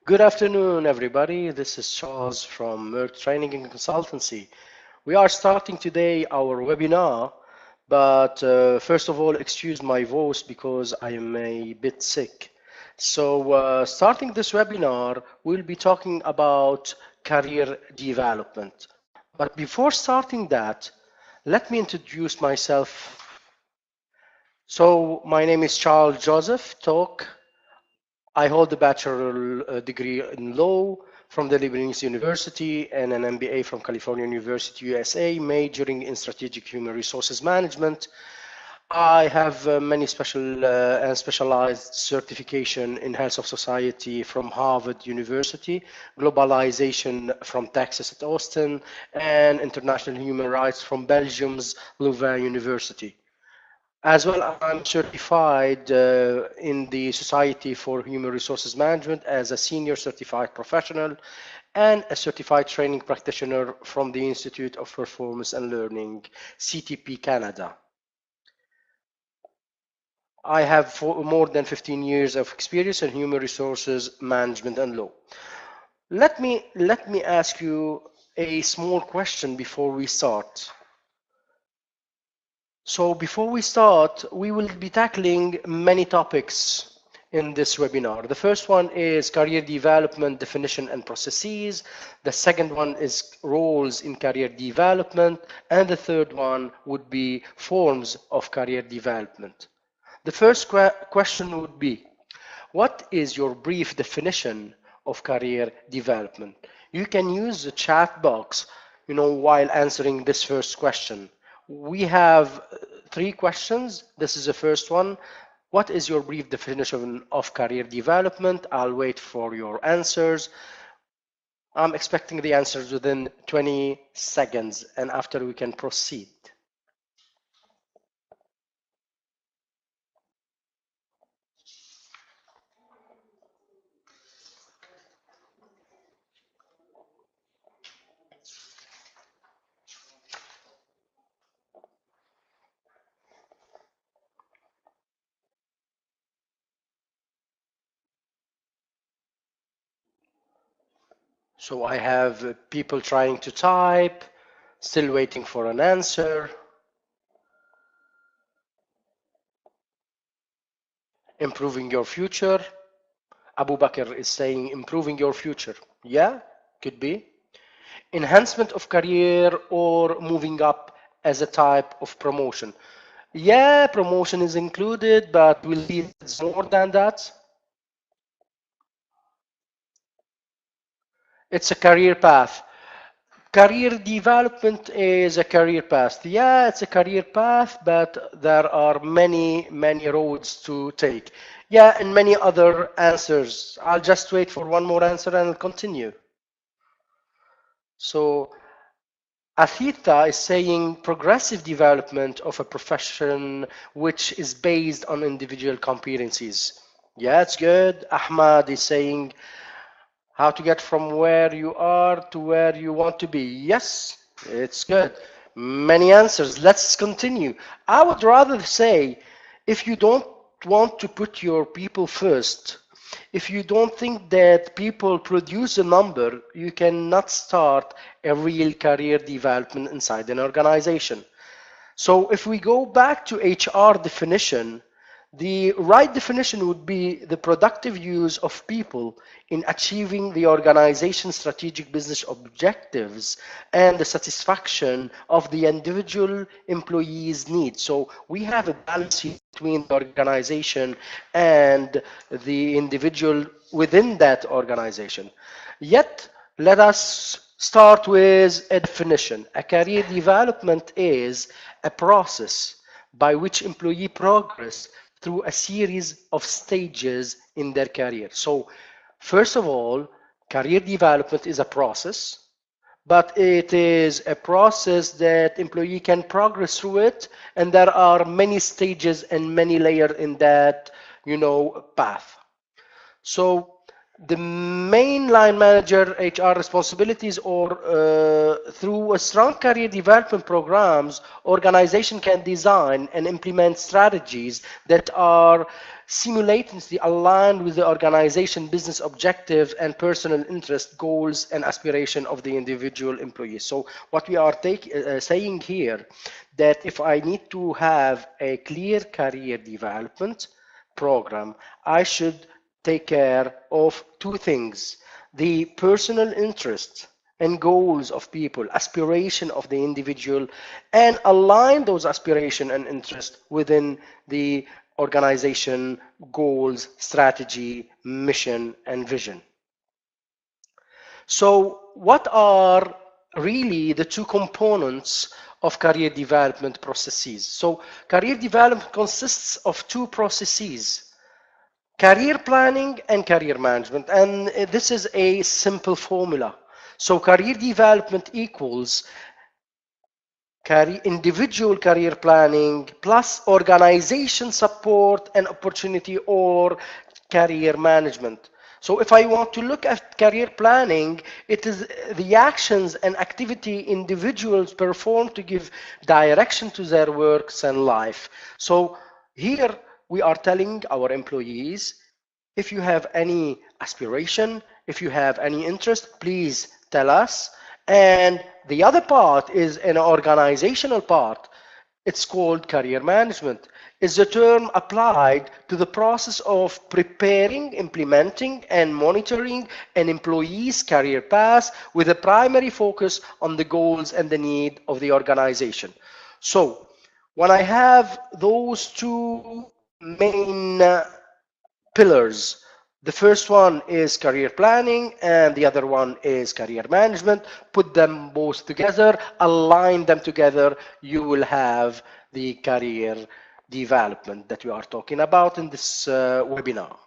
Good afternoon, everybody. This is Charles from Meirc Training and Consultancy. We are starting today our webinar, but first of all, excuse my voice because I am a bit sick. So, starting this webinar, we'll be talking about career development. But before starting that, let me introduce myself. So, my name is Charles Joseph Talk. I hold a bachelor degree in law from the Lebanese University and an MBA from California University, USA, majoring in strategic human resources management. I have many special and specialized certification in health of society from Harvard University, globalization from Texas at Austin, and international human rights from Belgium's Louvain University. As well, I'm certified in the Society for Human Resources Management as a senior certified professional and a certified training practitioner from the Institute of Performance and Learning, CTP Canada. I have more than 15 years of experience in human resources management and law. Let me ask you a small question before we start. So before we start, we will be tackling many topics in this webinar. The first one is career development definition and processes. The second one is roles in career development. And the third one would be forms of career development. The first question would be, what is your brief definition of career development? You can use the chat box, while answering this first question. We have three questions. This is the first one. What is your brief definition of career development? I'll wait for your answers. I'm expecting the answers within 20 seconds, and after we can proceed. So I have people trying to type, still waiting for an answer. Improving your future. Abu Bakr is saying improving your future. Yeah, could be. Enhancement of career or moving up as a type of promotion. Yeah, promotion is included, but we'll see it's more than that. It's a career path. Career development is a career path. Yeah, it's a career path, but there are many, many roads to take. Yeah, and many other answers. I'll just wait for one more answer and I'll continue. So Athita is saying progressive development of a profession which is based on individual competencies. Yeah, it's good. Ahmad is saying how to get from where you are to where you want to be. Yes, it's good. Many answers. Let's continue. I would rather say if you don't want to put your people first, if you don't think that people produce a number, you cannot start a real career development inside an organization. So if we go back to HR definition, the right definition would be the productive use of people in achieving the organization's strategic business objectives and the satisfaction of the individual employee's needs. So we have a balance between the organization and the individual within that organization. Yet, let us start with a definition. A career development is a process by which employee progress through a series of stages in their career. So first of all, career development is a process, but it is a process that employee can progress through it, and there are many stages and many layers in that, path. So the main line manager HR responsibilities, or through a strong career development programs, organization can design and implement strategies that are simultaneously aligned with the organization business objectives and personal interest, goals and aspiration of the individual employee. So what we are saying here, that if I need to have a clear career development program, I should take care of two things: the personal interest and goals of people, aspiration of the individual, and align those aspiration and interest within the organization goals, strategy, mission, and vision. So what are really the two components of career development processes? So career development consists of two processes: career planning and career management. And this is a simple formula. So career development equals individual career planning plus organization support and opportunity, or career management. So if I want to look at career planning, it is the actions and activity individuals perform to give direction to their works and life. So here we are telling our employees, if you have any aspiration, if you have any interest, please tell us. And the other part is an organizational part. It's called career management. It's a term applied to the process of preparing, implementing, and monitoring an employee's career path with a primary focus on the goals and the need of the organization. So when I have those two main pillars. The first one is career planning and the other one is career management. Put them both together, align them together, you will have the career development that we are talking about in this webinar.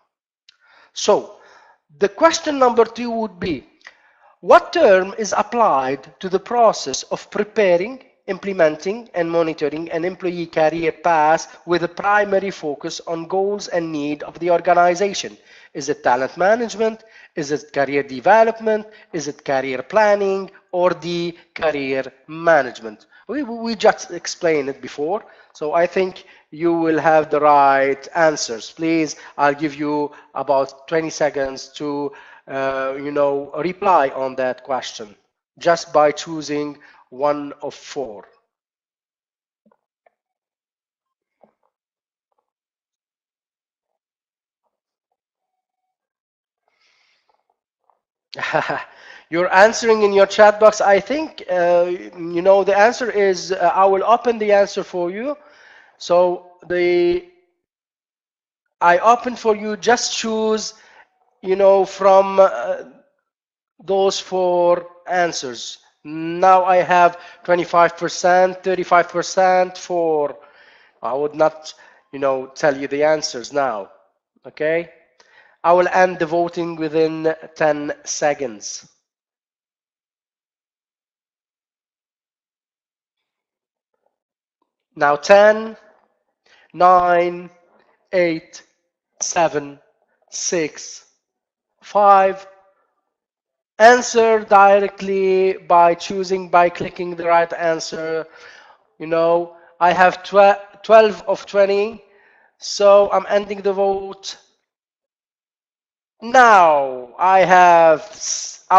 So the question number 2 would be, what term is applied to the process of preparing, implementing, and monitoring an employee career path with a primary focus on goals and need of the organization? Is it talent management? Is it career development? Is it career planning, or the career management? We just explained it before, so I think you will have the right answers. Please, I'll give you about 20 seconds to reply on that question just by choosing one of four. You're answering in your chat box. I think, the answer is, I will open the answer for you. So I open for you, just choose, from those four answers. Now I have 25%, 35% for, I would not, tell you the answers now. Okay? I will end the voting within 10 seconds. Now 10, 9, 8, 7, 6, 5. Answer directly by clicking the right answer. I have 12 of 20, so I'm ending the vote. Now I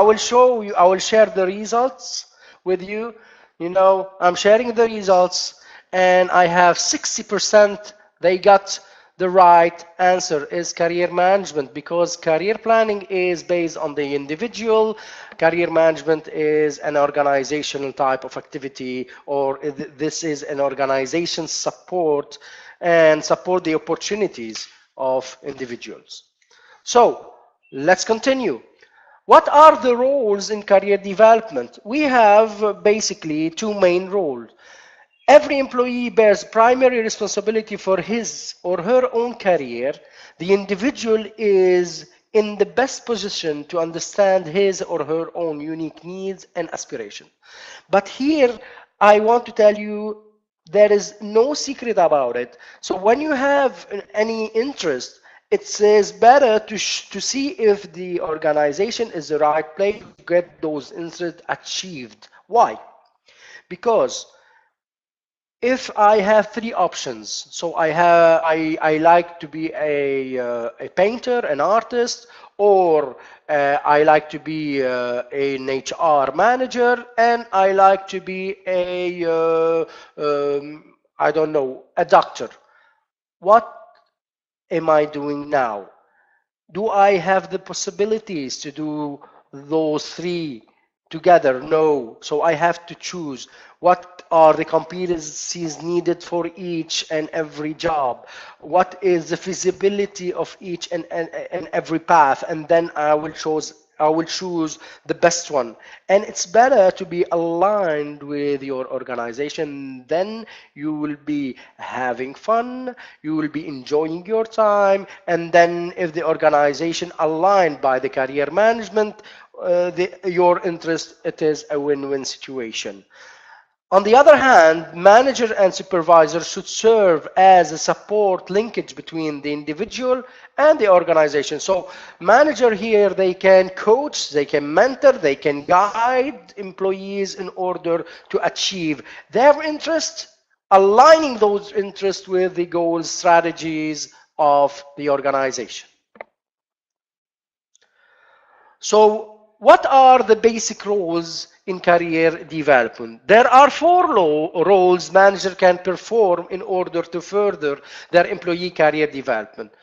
will share the results with you. I'm sharing the results, and I have 60%. They got the right answer is career management, because career planning is based on the individual. Career management is an organizational type of activity, or this is an organization support the opportunities of individuals. So let's continue. What are the roles in career development? We have basically two main roles. Every employee bears primary responsibility for his or her own career. The individual is in the best position to understand his or her own unique needs and aspirations. But here, I want to tell you, there is no secret about it. So when you have any interest It says better to see if the organization is the right place to get those interests achieved. Why? Because if I have three options, so I like to be a painter, an artist, or I like to be an HR manager, and I like to be I don't know, a doctor. What am I doing now? Do I have the possibilities to do those three together? No. So I have to choose what are the competencies needed for each and every job. What is the feasibility of each and every path? And then I will choose the best one. And it's better to be aligned with your organization. Then you will be having fun, you will be enjoying your time, and then if the organization aligned by the career management, your interest, it is a win-win situation. On the other hand, manager and supervisor should serve as a support linkage between the individual and the organization. So manager here, they can coach, they can mentor, they can guide employees in order to achieve their interest, aligning those interests with the goals, strategies of the organization. So what are the basic roles in career development? There are four roles manager can perform in order to further their employee career development.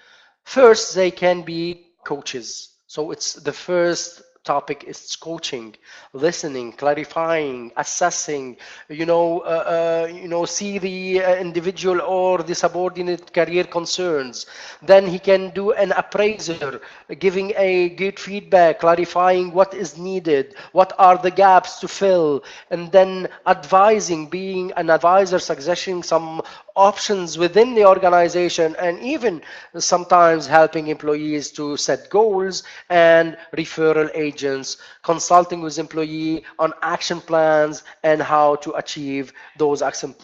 First, they can be coaches. So it's the first topic is coaching, listening, clarifying, assessing, see the individual or the subordinate career concerns. Then he can do an appraiser, giving a good feedback, clarifying what is needed, what are the gaps to fill, and then advising, being an advisor, suggesting some options within the organization, and even sometimes helping employees to set goals and referral agents, consulting with employee on action plans and how to achieve those action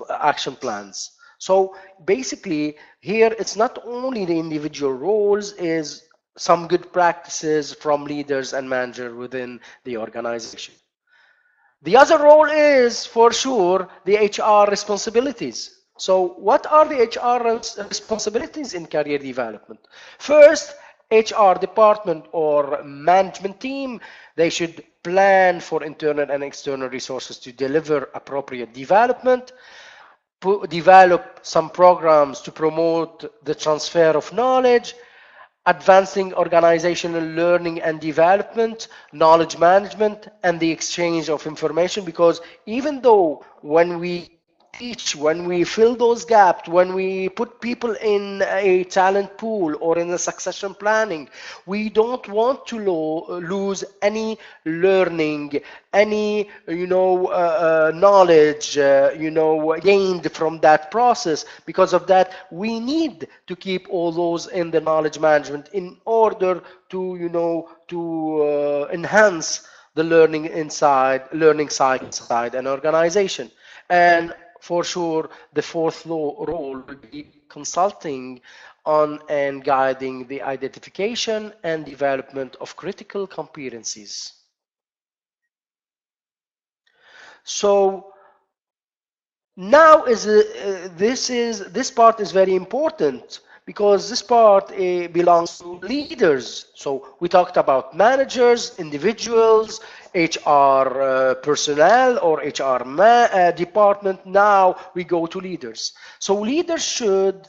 plans. So basically here it's not only the individual roles, is some good practices from leaders and managers within the organization. The other role is for sure the HR responsibilities. So what are the HR responsibilities in career development? First, HR department or management team, they should plan for internal and external resources to deliver appropriate development, develop some programs to promote the transfer of knowledge, advancing organizational learning and development, knowledge management, and the exchange of information. Because even though when we teach, when we fill those gaps, when we put people in a talent pool or in a succession planning, we don't want to lose any learning, any knowledge gained from that process. Because of that, we need to keep all those in the knowledge management in order to enhance the learning side inside an organization. And for sure, the fourth role will be consulting on and guiding the identification and development of critical competencies. So now this part is very important, because this part belongs to leaders. So we talked about managers, individuals, HR personnel or HR department. Now we go to leaders. So leaders should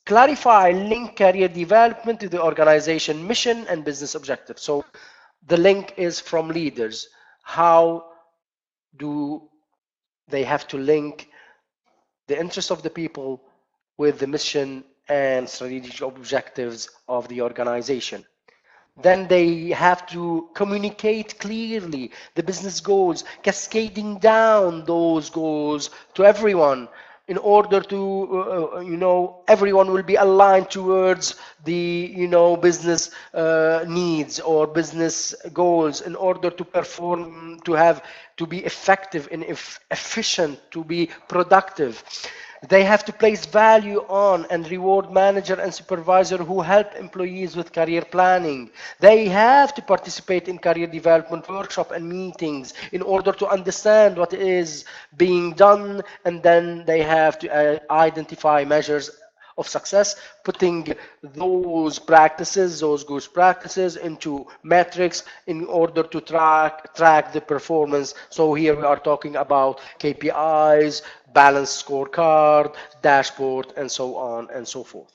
clarify, link career development to the organization mission and business objectives. So the link is from leaders. How do they have to link the interests of the people with the mission and strategic objectives of the organization? Then they have to communicate clearly the business goals, cascading down those goals to everyone, in order to everyone will be aligned towards the business needs or business goals, in order to perform, to be effective and efficient, to be productive. They have to place value on and reward manager and supervisor who help employees with career planning. They have to participate in career development workshop and meetings in order to understand what is being done, and then they have to identify measures of success, putting those good practices into metrics in order to track the performance. So here we are talking about KPIs, balanced scorecard, dashboard, and so on and so forth.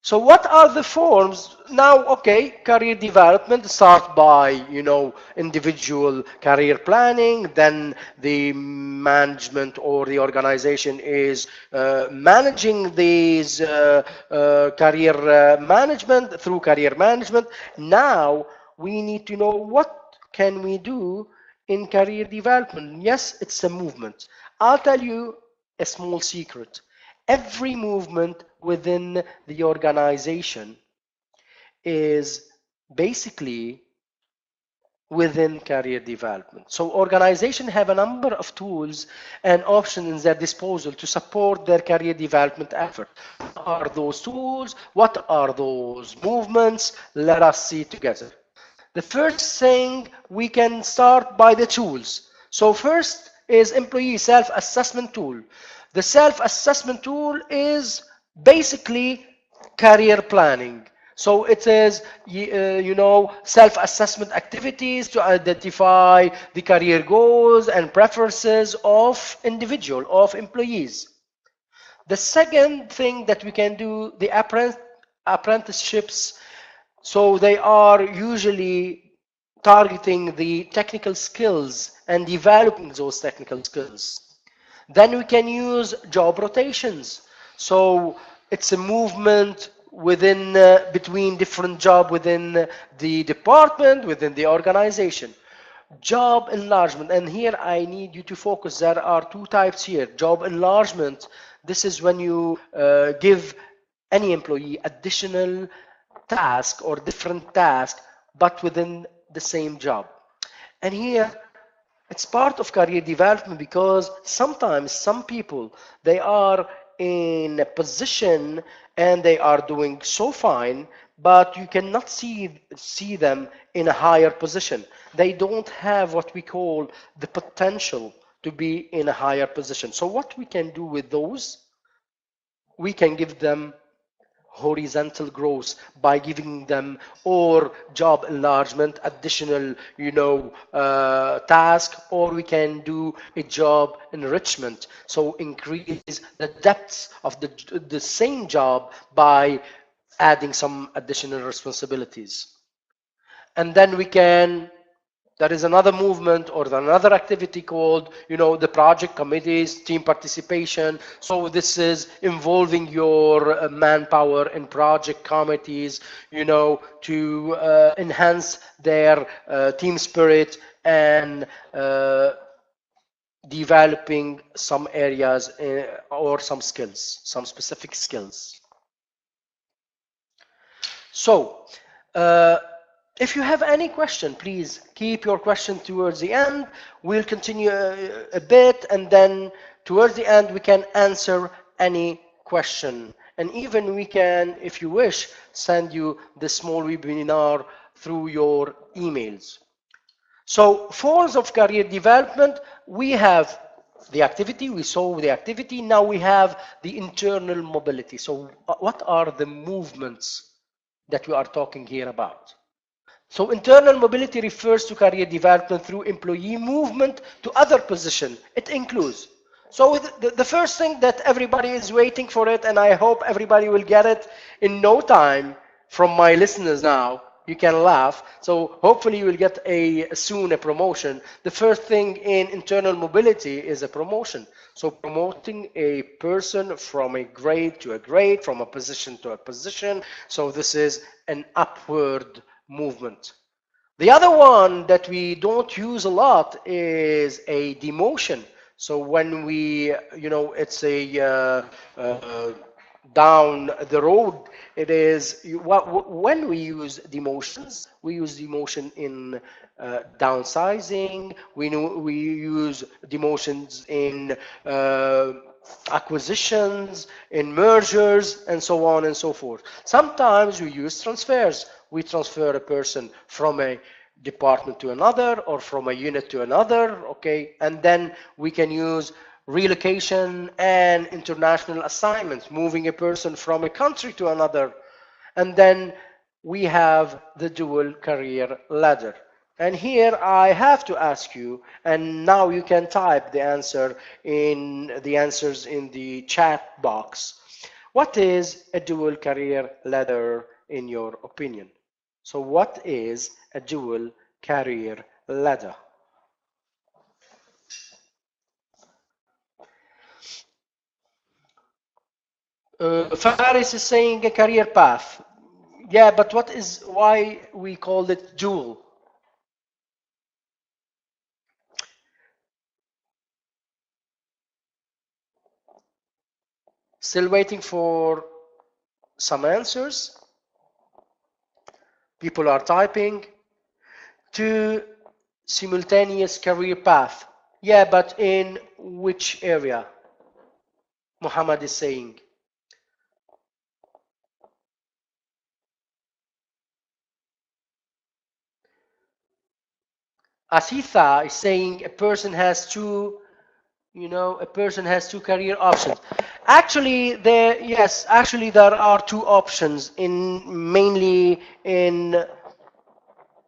So what are the forms? Now, okay, career development start by, individual career planning, then the management or the organization is managing these career management through career management. Now we need to know what can we do in career development. Yes, it's a movement. I'll tell you a small secret. Every movement within the organization is basically within career development. So organizations have a number of tools and options in their disposal to support their career development effort. What are those tools? What are those movements? Let us see together. The first thing, we can start by the tools. So first is employee self-assessment tool. The self-assessment tool is basically career planning. So it is, self-assessment activities to identify the career goals and preferences of employees. The second thing that we can do, the apprenticeships. So they are usually targeting the technical skills and developing those technical skills. Then we can use job rotations. So it's a movement within between different job within the department, within the organization. Job enlargement, and here I need you to focus. There are two types here. Job enlargement, this is when you give any employee additional task or different task, but within the same job. And here it's part of career development, because sometimes some people, they are in a position and they are doing so fine, but you cannot see them in a higher position. They don't have what we call the potential to be in a higher position. So what we can do with those, we can give them horizontal growth by giving them or job enlargement, additional task, or we can do a job enrichment, so increase the depth of the same job by adding some additional responsibilities. And then we can, there is another movement or another activity called, the project committees, team participation. So this is involving your manpower in project committees, to enhance their team spirit and developing some areas or some skills, some specific skills. So, if you have any question, please keep your question towards the end. We'll continue a bit, and then towards the end we can answer any question. And even we can, if you wish, send you the small webinar through your emails. So forms of career development, we have the activity, we saw the activity, now we have the internal mobility. So what are the movements that we are talking here about? So internal mobility refers to career development through employee movement to other position. It includes. So the first thing that everybody is waiting for it, and I hope everybody will get it in no time from my listeners now. You can laugh. So hopefully you will get soon a promotion. The first thing in internal mobility is a promotion. So promoting a person from a grade to a grade, from a position to a position. So this is an upward movement. The other one that we don't use a lot is a demotion. So when we, it's a down the road. It is when we use demotions, we use demotion in downsizing. We use demotions in uh, acquisitions, in mergers, and so on and so forth. Sometimes we use transfers. We transfer a person from a department to another or from a unit to another, okay? And then we can use relocation and international assignments, moving a person from a country to another. And then we have the dual career ladder. And here I have to ask you, and now you can type the answers in the chat box. What is a dual career ladder in your opinion? So what is a dual career ladder? Faris is saying a career path. Yeah, but why we call it dual? Still waiting for some answers. People are typing. Two simultaneous career path. Yeah, but in which area? Muhammad is saying. Asitha is saying a person has two career options. Actually there are two options in mainly in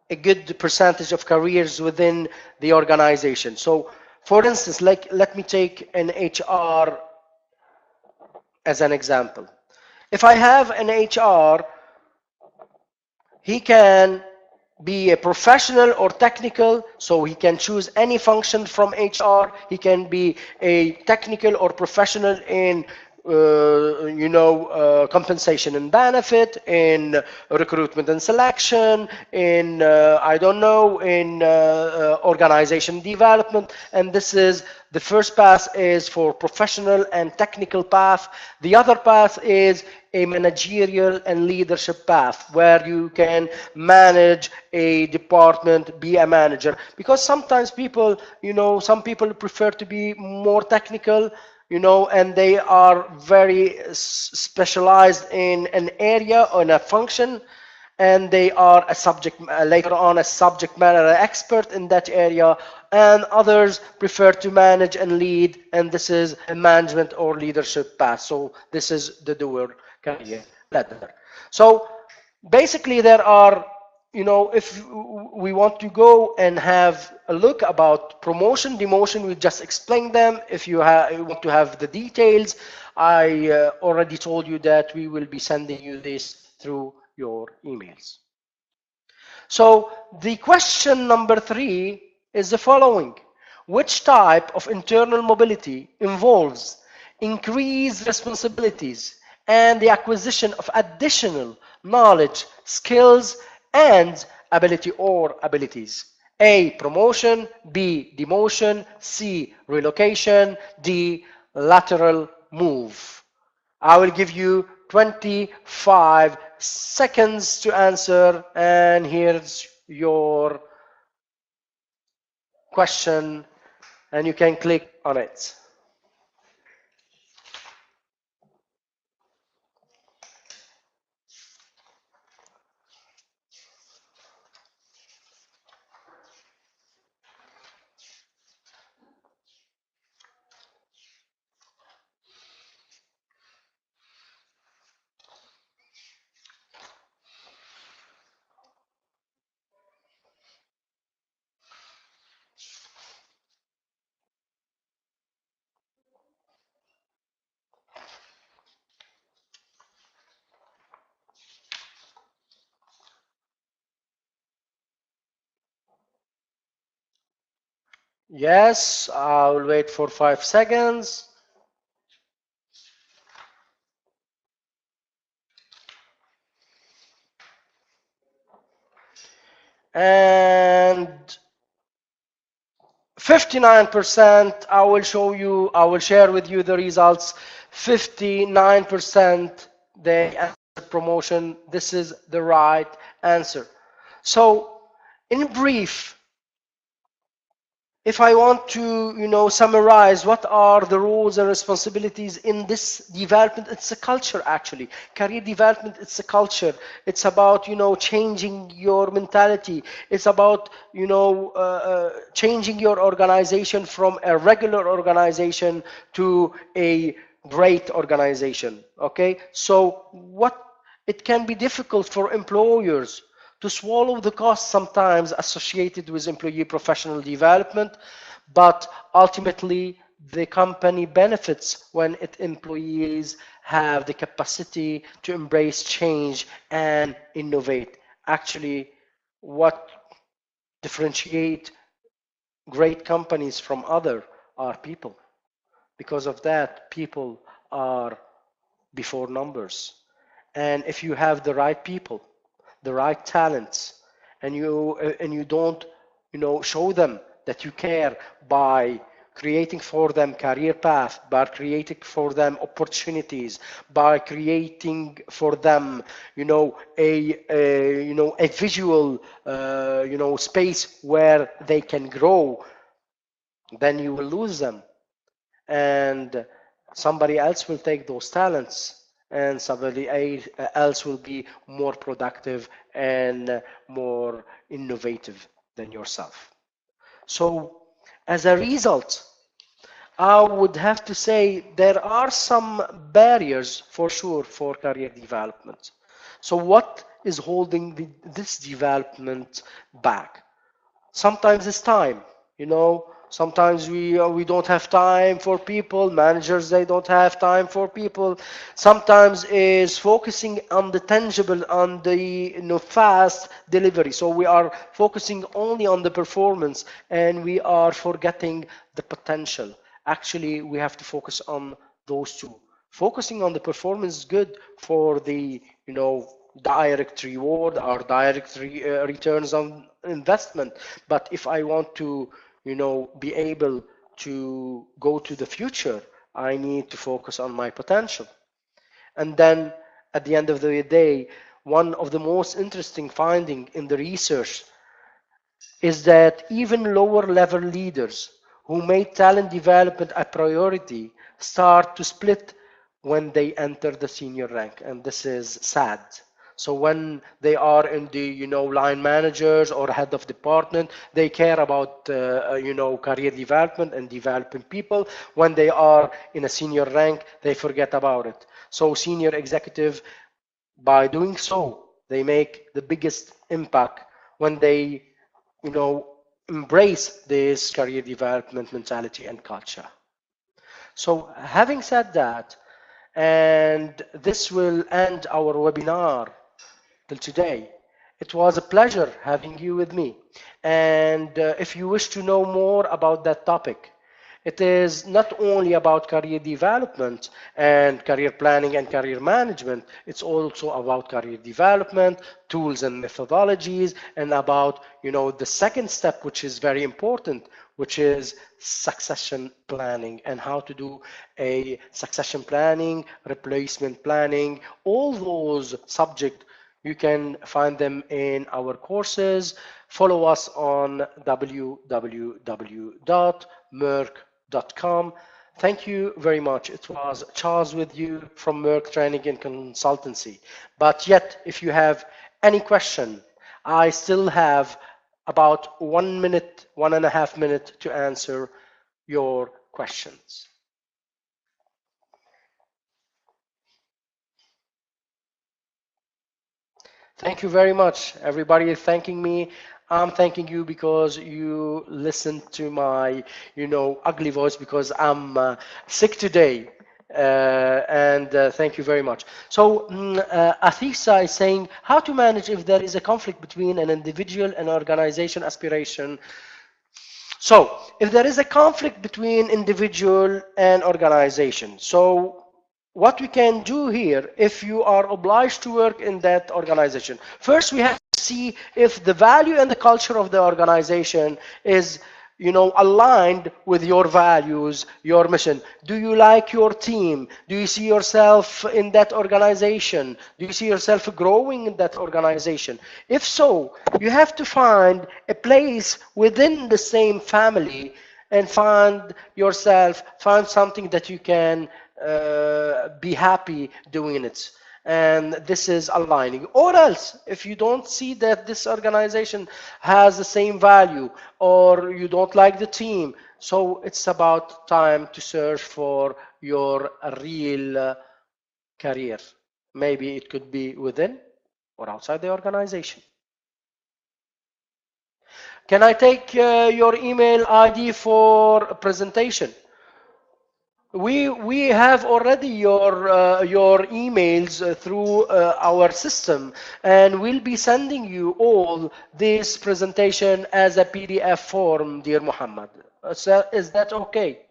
a good percentage of careers within the organization. So for instance, like let me take an HR as an example. If I have an HR, he can be a professional or technical, so he can choose any function from HR. He can be a technical or professional in compensation and benefit, in recruitment and selection, in I don't know, in organization development. And this is the first path is for professional and technical path. The other path is a managerial and leadership path where you can manage a department, be a manager. Because sometimes people, some people prefer to be more technical, and they are very specialized in an area or in a function, and they are later on a subject matter expert in that area, and others prefer to manage and lead, and this is a management or leadership path. So this is the dual career ladder. So basically there are, if we want to go and have a look about promotion, demotion, we just explain them. If you want to have the details, I already told you that we will be sending you this through your emails. So the question number 3 is the following. Which type of internal mobility involves increased responsibilities and the acquisition of additional knowledge, skills, and abilities? A, promotion, B, demotion, C, relocation, D, lateral move. I will give you 25 seconds to answer, and here's your question, and you can click on it. Yes, I will wait for 5 seconds. And 59%, I will share with you the results. 59% they answered promotion. This is the right answer. So, in brief, if I want to, summarize what are the roles and responsibilities in this development, it's a culture actually. Career development, it's a culture. It's about, changing your mentality. It's about, changing your organization from a regular organization to a great organization. Okay, so it can be difficult for employers to swallow the costs sometimes associated with employee professional development, but ultimately the company benefits when its employees have the capacity to embrace change and innovate. Actually, what differentiate great companies from other are people. Because of that, people are before numbers. And if you have the right people, the right talents, and you don't, show them that you care by creating for them career path, by creating for them opportunities, by creating for them, a visual, space where they can grow, then you will lose them, and somebody else will take those talents, and somebody else will be more productive and more innovative than yourself. So as a result, I would have to say there are some barriers for sure for career development. So what is holding this development back? Sometimes it's time, sometimes we don't have time for people. Managers, they don't have time for people. Sometimes is focusing on the tangible, on the fast delivery, so we are focusing only on the performance and we are forgetting the potential. Actually, we have to focus on those two. Focusing on the performance is good for the direct reward or direct returns on investment. But if I want to be able to go to the future, I need to focus on my potential. And then at the end of the day, one of the most interesting findings in the research is that even lower level leaders who made talent development a priority start to split when they enter the senior rank, and this is sad. So when they are in the line managers or head of department, they care about career development and developing people. When they are in a senior rank, they forget about it. So senior executive, by doing so, they make the biggest impact when they embrace this career development mentality and culture. So having said that, and this will end our webinar till today. It was a pleasure having you with me. And if you wish to know more about that topic, it is not only about career development and career planning and career management, it's also about career development, tools and methodologies, and about, the second step, which is very important, which is succession planning and how to do a succession planning, replacement planning. All those subjects, you can find them in our courses. Follow us on www.meirc.com. Thank you very much. It was Charles with you from Meirc Training and Consultancy. But yet, if you have any question, I still have about 1 minute, 1.5 minutes to answer your questions. Thank you very much. Everybody is thanking me. I'm thanking you because you listened to my, ugly voice because I'm sick today. And thank you very much. So Athisa is saying, how to manage if there is a conflict between an individual and organization aspiration. So if there is a conflict between individual and organization, so what we can do here, if you are obliged to work in that organization, first we have to see if the value and the culture of the organization is aligned with your values, your mission? Do you like your team? Do you see yourself in that organization? Do you see yourself growing in that organization? If so, you have to find a place within the same family and find something that you can be happy doing it. And this is aligning. Or else, if you don't see that this organization has the same value, or you don't like the team, so it's about time to search for your real career. Maybe it could be within or outside the organization. Can I take your email ID for a presentation? We have already your emails through our system, and we'll be sending you all this presentation as a PDF form, dear Muhammad. Is that okay?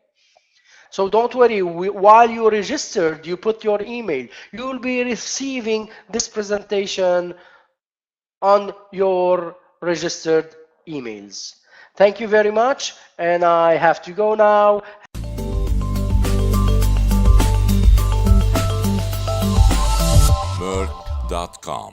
So don't worry, while you registered, you put your email. You will be receiving this presentation on your registered emails. Thank you very much, and I have to go now. Meirc.com